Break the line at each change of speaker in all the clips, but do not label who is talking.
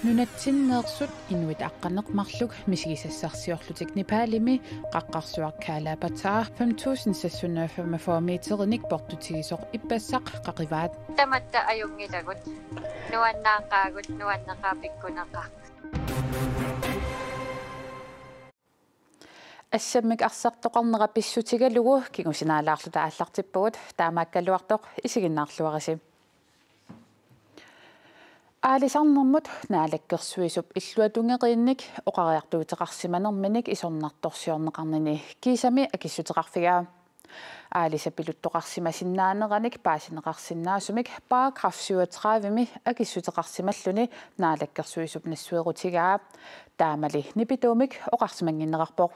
Nunatsinneersut inuit aqqaneqmarluk misigisassarsiorlutik nipaalimi qaqqarsuarkaalapataa 5645 meternik portutigisoq ippassaq qaqivaat
tamatta ajungilagut nuannaaqaagut nuannaqaapikkunaqa
ассаммик арсартоқарнера писсутигалугу кигусинаалаарлута ааллартиппугут таамааккалуартоқ исигиннаарлуариси аалисарнэрмут наалаккерсуисуп иллуатунгериинник оқариартуутеқарсиманерминик исорнарторсиорнеқарнини кисами акиссутеқарфигаа аалисапилуттоқарсимасиннаанераник паасинеқарсинаасумик параграф 37ми акиссутеқарсималлуни наалаккерсуисуп нассуерутигаа таамали нипитуумик оқарсимангиннеқарпоқ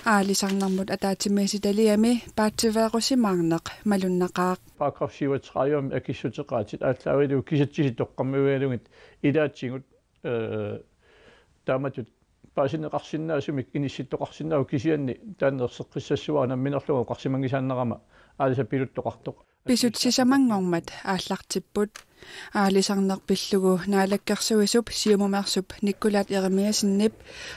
аалисарнэрмут атаатиммиситалиами паатсивеэқусимаарнеқ малуннақаақ
paragraf 37 акиссутеқаатит ааллаавилу кисатсиситоққаммиваалугит илаатсигут тааматут паасинеқарсинаасумик инисситтоқарсинаагу кисианни тааннерсеққиссассуаана минерлугу қарсимангисааннерама аалисапилуттоқартоқ
писутсисамангормат ааллартиппут аалисарнер пиллугу наалаккерсуисуп сиумумерсуп никкулаат еремиасиннип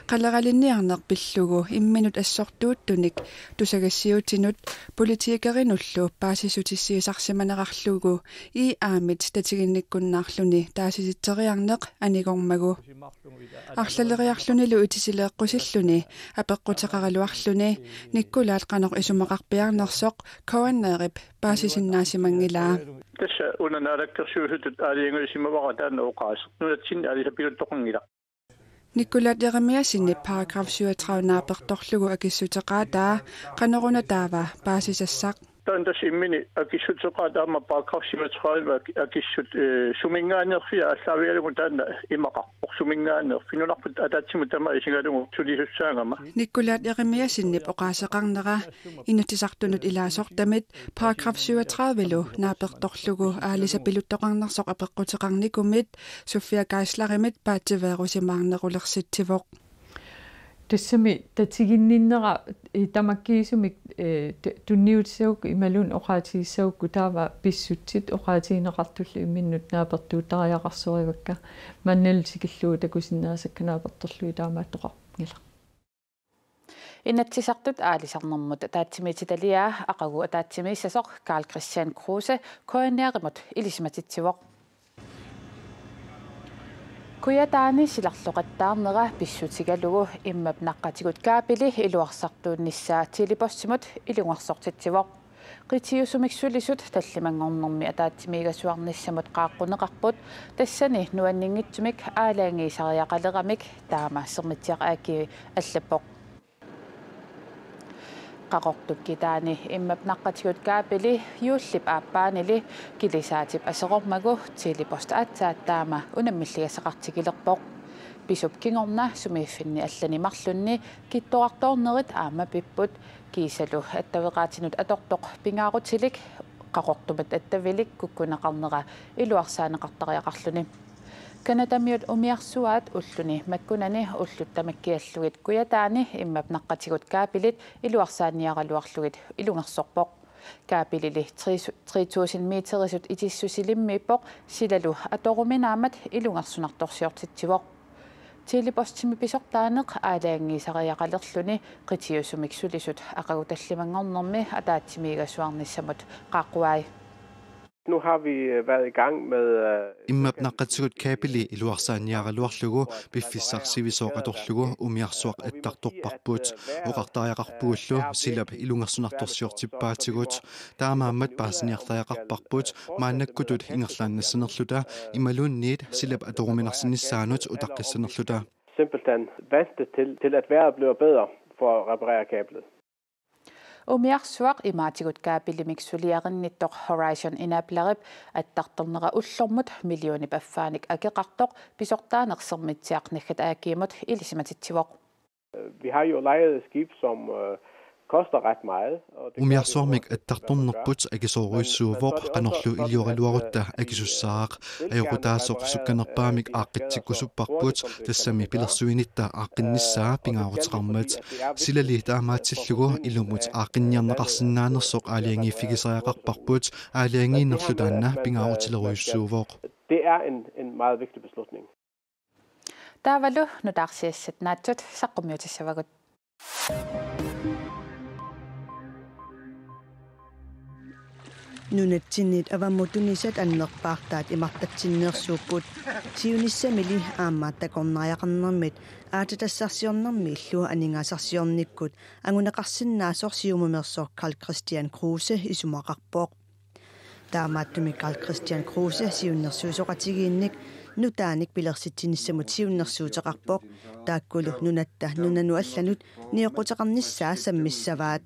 қалералинниарнер пиллугу имминут ассортууттуник тусагассиутинут политикеринуллу паасисутиссиисарсиманерарлугу и аамит татигинниккуннаарлуни таасиситсериарнеқ анигормагу арлалериарлунилу утисилеэққусиллуни апеққутеқаралуарлуни никкулаат қанер исумеқарпиарнерсоқ коаннерип паасисиннаасимангилаа
tässä unanaalakkерсуусутут аалиангуисимавара таана оқаас нунатсин аалисапилуттоқангила
никкулаат еремиасинни параграф 37 нааперторлугу акиссутеқаатаа қанеруна таава паасисассақ
таандас иммини акиссутеқаатаама paragraf 37 акиссут сумингаанерфиа аллаавиалугу таана имақа орсумингаанерфинунарпут атаатсиму тама исингалугу тулисуссаангама
никкулаат еремиасиннип оқаасеқарнера инутисартунут илаасортамит paragraf 37лу нааперторлугу аалисапилуттоқарнерсоқ апеққутеқарникумит суффиа гайсларимит паатсивеерусимаарнерулерситсивоқ
тассами татигинниннера тамаккиисумик тунниутсаук ималун оқаатигиссаукку таава писсутсит оқаатигинеқартуллу имминнут наапертуутариақарсуривакка манналитикиллуу такусиннаасакка нааперторлуи таамааттоқарнгила
инатсисартут аалисарнэрмут таатсимититалиаа ақагу атаатсимииссасоқ Карл Кристиан Крусе коанниаримут илисиматитсивоқ куятаани силарлоқаттаарнера писсутигалугу иммап наққатигут каапили илуарсартуунниссаа тилипоссимут илунгарсортитсивоқ qitiusumiksulisut tallimangornermi ataatimiigasuarnissamut qaaqqunеқарпут тассани нуаннингитсумик аалаангиисариақалерамик таама сермитсиақааки аллаппоқ qaqortukkitaani immap naqqatiguut kaapili yuullip aappaanili kilisaatip aseqormagu tilipost aatsaattaama unammilligasaqartigilerpoq pisup kingorna sumiiffinni allanimarlunni kittoqartoornerit aama pipput kiisalu attaveqaatinut atortoq pingaarutilik qaqortumat attavilik kukkunaqarnera iluarsaaneqartariaqarluni kanatamiut umiarsuaat ulluni makkunani ulluttamakkiallugit kuyataani immap naqqatigut kaapilit iluarsaanniaraluarlugit ilungersorpoq kaapilili 3000 meterisut itissusilimmiippoq silalu atoruminaamat ilungersunartorsiortitsivoq tilipostimi pisortaaneq aalaangiisariaqalerluni qitiusumiksulisut aqagutallimangornermi ataatsimiigasuarnissamut qaaqquai.
Nu har vi været i gang med
иммапнаққатсигут каапили илуарсааниаралуарлугу пиффиссарсивисооқаторлугу умиарсуақ аттарторпарпуут оқартариақарпугуллу силап илунгерсунарторсиортиппаатигут таамааммат паасиниартаяқарпарпуут мааннаккутут ингерлааннассанерлута ималуунниит силап аторуминарсиниссаанут утаққиссанерлута
simpelthen vant det til at vejret bliver bedre for at reparere kablet.
Umiarsuaq imaatigut kaapillimiksuliarinnittoq Horizon inaplarip attartornera ullormut millionip affaanik akeqartoq pisortaanersermitsiaqnaggat aakiimut ilisimatittivoq.
Vi har jo lejet et skib som koster ret meget.
Umiarsuarmik attartornerput akisooruissuuvoq qanorlu ilioriluarutta akisussaaq ajorutaasoq sukkanerpaamik aaqqitsikkusupparput tassami pilersuinitta aaqqinnissaa pingaaruteqarmat silali taamaatillugu ilumut aaqqinniarneqarsinnaanersoq aaliangiiffigisariaqarparput aaliangiinnerlutaanna pingaarutileruissuuvoq
Det er en meget vigtig beslutning.
Taavalu nutarsiassat naatut saqqummiutissavagut.
Nunatsinit avammutunisat annerpaartaat imartatsinneersuupput siunissamili aammaattakорнариақарнэрмит аататассарсиорнэрми иллуа анингаасарсиорниkkut агунеқарсиннаасор сиумумерсор Carl Christian Kruse исумақарпоқ таамааттуми Carl Christian Kruse сиуннерсуусоқатигиинник нутааник пилерситсиниссамут сиуннерсуутеқарпоқ тааккулу нунатта нунану алланут ниоқутеқарниссаа саммиссаваат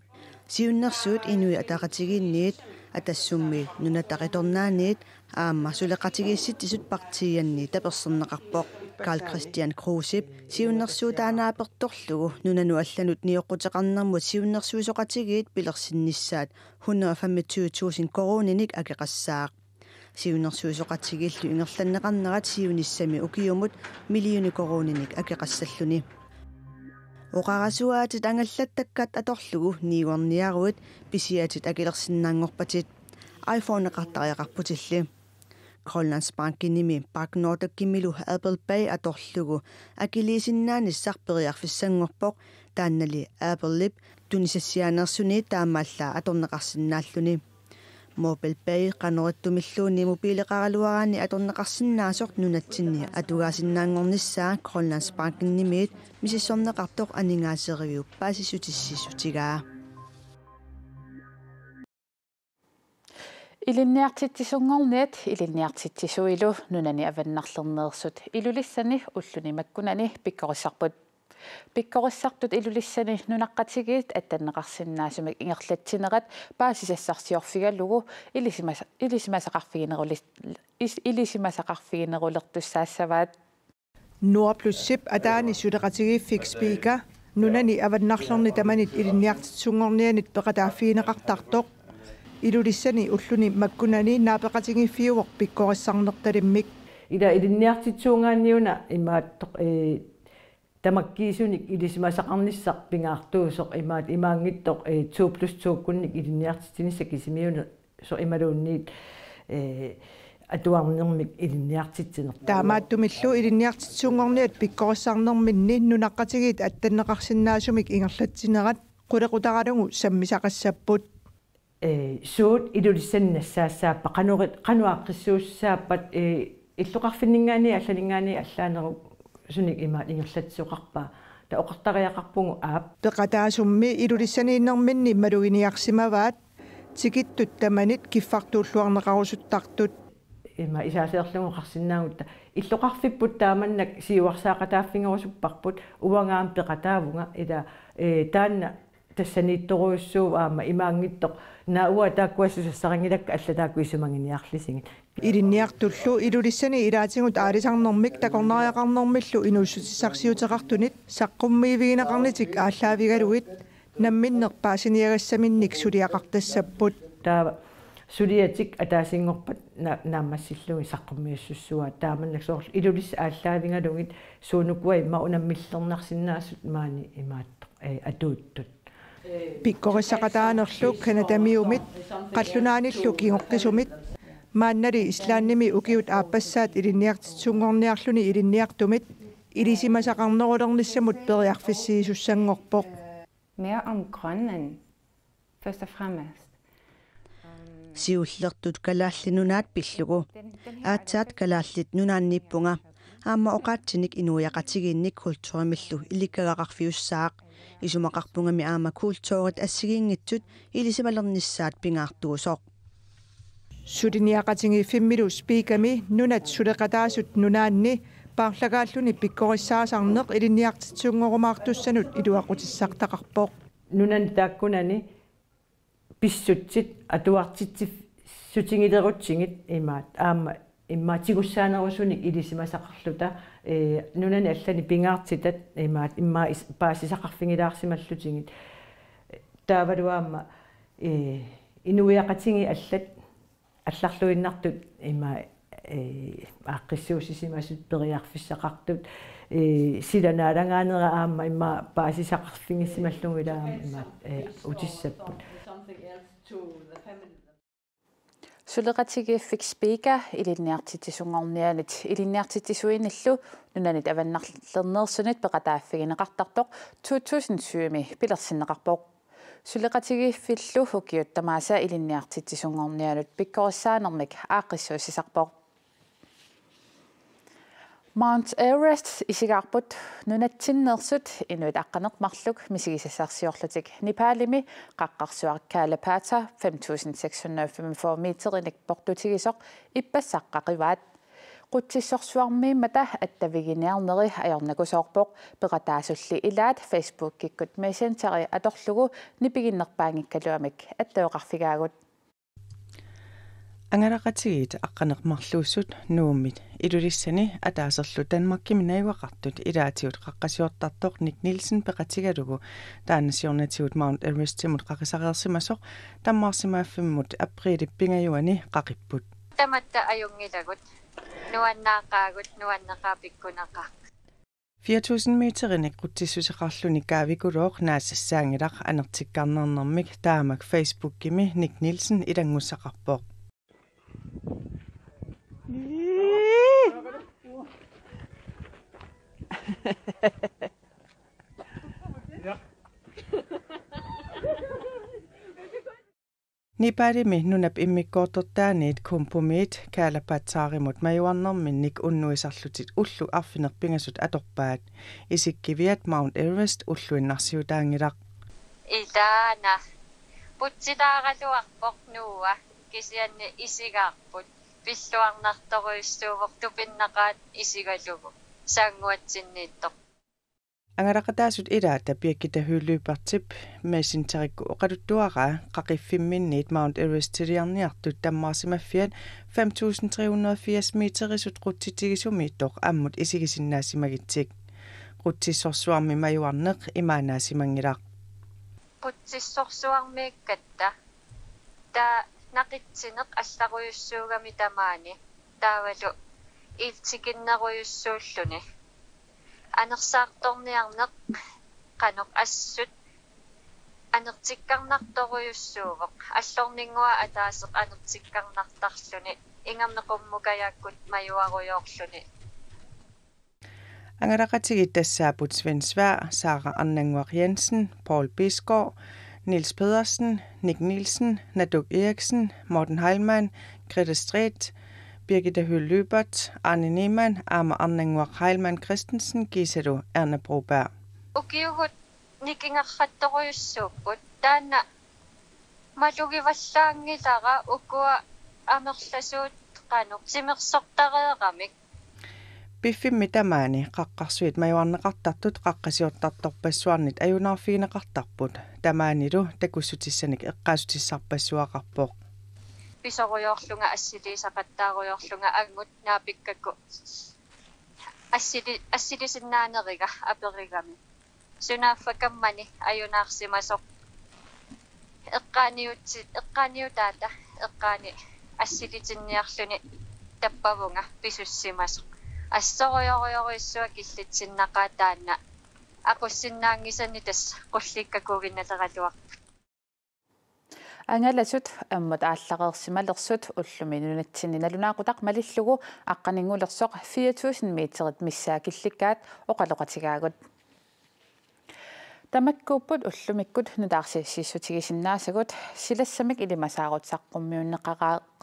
сиуннерсуут инуи атақатигиинниит атассумми нунатақиторнааниит аама сулеқатигиисситисут партиянни таперсернеқарпоқ Carl Christian Kruse сиуннерсуутаанааперторлугу нунану алланут ниоқутеқарнэрмут сиуннерсуусоқатигиит пилерсиннissaат 125.000 корониник акеқассаақ сиуннерсуусоқатигииллу ингерланнеқарнерат сиуниссами укиумут миллиони корониник акеқассаллуни Oqarasuatit angallattakkat atorlugu niiguarniaruit pisiatit akilерсиннаангорпатит iPhone-eqartariaqarputilli Grønlands Bankinimi Bagnordakimilu Apple Pay atorlugu akiliisinnaanissarperiarfissanngorpoq taannali Apple Lip tunisassiaanersuni taammaalla atorneqarsinnaalluni Mobile Pay qanerittumilluuni mobiileqaraluaraani atorneqarsinnaasoq nunatsinni atugaasinnaangornissaa Grønlands Bankinimiit misissorneqartoq aningaaseriu paasisutissisutigaa
Ilinniartitsisungorniat ilinniartitsisuilu nunani avannarlerneersut ilulissani ulluni makkunani pikkorissarput pikkorissartut ilulissani nunaqqatigiit attanneqarsinnaasumik ingerlatsinerat paasisassarsiorfigallugu ilisimasaqarfiginerulertussaassavaat
Nord plus sip adaani suleqatigiiffik speaker nunani avannarlerni tamanit ilinniartitsungornianit peqataafiineqartartoq ilulissani ulluni makkunani naapeqatigiiffiuoq pikkorissarnertalimmik
ila ilinniartitsuungaanniuna imaattoq tamakkiisunik ilisimasaqarnissaq pingaartuusoq imaangittoq 2+2 kunnik ilinniartitinissa kisimiuna so imaluunniit atuarnermik ilinniartitsiner
taamaattumillu ilinniartitsuungorniat pikkorissarnerminni nunaqqatigiit attanneqarsinnaasumik ingerlatsinerat qulequtaralugu sammisaqassapput
suut ilulissannassaasaappa qanuaqqissuussaappat illuqarfinningaani allaningaani allaaneru sunik imaat ingerlatsuqarpaa ta oqartariaqarpungu aap
peqataasummi ilulissaniinnerminni maluginiarsimavaat tikittut tamanit kiffartuulluarneqarusuttartut
ima isaaseerlugu qarsinnaagutta illuqarfipput taamannak siuarsaaqataafingerusupparput uangaam peqataavunga ila taanna тассаниитторуйссуу аама имаангитто науа тааккуассусассарангилакка аллатааккуисумангиниарлисигит
илинниартуллу илулиссани илаатингут аалисарнэрмик такорнариақарнэрмиллу инууссутиссарсиутеқартунит саққуммиивигинеқарнитик ааллаавигалуит намминнерпаасиниагассаминник сулиақартассаппут
таава сулиатик атаасингорпат нааммассиллуги саққуммиуссуссуа тааманнак соорл илулис ааллаавигалугит суунукуа имма унаммиллернарсиннаасут маани имаатто атууттут
pikkorissaqataanerluk kanatamiumit qallunaanillu kingorqisumit maannali islaannimi ukiut aappassaat ilinniartitsungorniarluni ilinniartumit ilisimasaqarnerulernissamut periarfissiisussangorpoq
mere om Grønland først og fremmest
siullertut kalaallinunaat pillugu aatsaat kalaallit nunaannippunga aamma oqaatsinik inuiaqatigiinnik kultuurimillu ilikkagaqarfiussaaq isumaqarpungami aama kultuurit assigiinngitsut ilisimalernissaat pingaartuusoq
sudiniaqatingiifimmilu spiikami nunat suleqataasut nunaanni paarlagaalluni pikkorissaasaarneq ilinniartitsungorumaartussanut iluaqutissartaqarpoq
nunan taakkunani pissutsit atuartitsif sutingilerutsingit imaat aama иммаатигуссаанерусуник илисимасақарлута нунани аллани пингаартитат имаат имма паасисақарфигилаарсималлутингит таавалуаама инуиақатинги аллат алларлуиннартут имма ааққиссуусисимасут периарфиссақартут силанаалангаанера аама имма паасисақарфигиссималлугилаа имма утиссаппут
Suleqatigiiffik speaker ilinniartittisungornianit ilinniartittissuinillu nunanit avannarlernersunit peqataaffigineqartartoq 2007 pilersinneqarpoq suleqatigiiffillu ukiuttamaasa ilinniartittisungornianut pikkorissaanermik aaqqissuussisarpoq Mount Everest isigaarput nunatsinnersut inuit aqqaneqmarluk misigisasarsiorlutik Nepalimi qaqqarsuarkaalapata 5645 meterinik portutigisoq ippassaaqqaqivaat qutsissorsuarmiimmata attaviginearneri ajornakusoorpoq peqataasulli ilaat Facebook-kikkut Messengeri atorlugu nipiginnerpaangikkaluamik attauqarfigaagut
Angaraqatigit aqqaneqmarluussut nuummit ilulissani ataaserlu Danmarkimi naiwaqartut ilaatiut qaqqasiortartoq Nick Nielsen peqatigalugu taannasiornatigut Mount Everest timut qaqisareersimasoq tammaarsimaaffimut apriilippingajuani qaqipput
tamatta ajungilagut nuannaaqaagut nuanneqaapikkunaqa
4000 meterinik qutsissusiqarluni kaavikuloq naassassaangilaq anertikkarnernermik taamak Facebook-kimi Nick Nielsen ilangussaqarpoq Nepalimi nunap immikkoortortaaniit kompromiit kaalapaatsaarimut majuarnerminnik unnuisarlutit ullu arfinerpingasut atorpaat isikkiviat Mount Everest ulluinnarsiutaangilaq
Ilana putsilaaqaluarpoq nuua kisianni isigaarput pilluarnartoruissuuvoq tupinnaqaat isigalugu saanguatsinniittoq
Angaraqataasut ilaata piakkitahyllypartip messengerikku oqaluttuaraa qaqiffimminniit Mount Everest tiliarniartut tammaarsimaffiat 5380 meterisut qutsitigisummiittoq ammut isigisinnaassimagitsik qutsissorsuarmi majuarneq imaanaasimanngilaq
qutsissorsuarmiikkatta taa naqitsineq алларuyussuugami tamaani taavalu iiltikinneruyussuulluni anersaartorniarneq qanoq assut anertikkarnartoruyussuuvoq allorningua ataaseq anertikkarnartarluni ingamneqummukajakkut majuarujoorluni
Angaraqatigit tassaaput Svend Svær, Sara Arnanguaq Jensen, Paul Bisgaard, Niels Pedersen, Nick Nielsen, Naduk Eriksen, Morten Heilmann, Grete Stræt, Birgitte Høgh Løbert, Arne Niemann, Arma Arnanguaq Heilmann Christensen, Giselu Erna Broberg.
Ukiugut nikingerrattoruyussuupput taanna malugivallaangilara ukua amerlasuut qanuq simersortareeqamik
Biffimmi tamaani qaqqarsuit majuarneqartartut qaqqasiortartorpassuarnit ajunarfiineqartarput tamaanilu takussutissanik eqqaasutissarpassuaqarpoq
pisorujorlunga assiliisaqattaarujorlunga agmut naapikkakku assilisinnaaneriga aperigami sunaaffakammani ajunaarsimasoq eqqaaniutaata eqqaani assilitinniarluni tappavunga pisussimasoq ассориориорissua киллитсиннақаа таанна ақуссиннаангисани тас қулликкакугинналералуақ
ангаласут аммут ааллақерсималерсут уллуми нунатсини налунаақутақ малиллугу аққанингулерсоқ 4000 метерит миссаа килликкаат оқалоқатигаагут Tamakkuupput ullumikкут nutaarsissutигисиннаасагут силассамик илимасаарут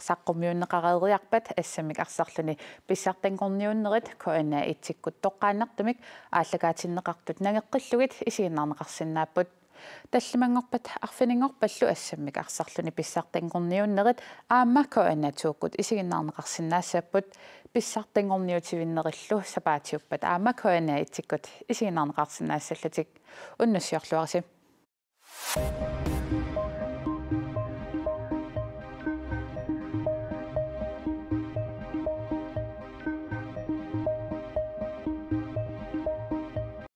саққуммиуннеқареериарпат ассамик арсарлуни писсартангорниуннерит коана итсиккут тоққааннартумик ааллагаатиннеқартут нагеққиллугит исигиннарнеқарсинааппут таллимангорпат арфинингорпаллу ассамик арсарлуни писсартангорниуннерит аама коана тууккут исигиннарнеқарсинаассааппут писсартангорниутивиннериллу сапаатиуппат аама коана итсиккут исигиннарнеқарсинаассаллутик уннуссиорлуариси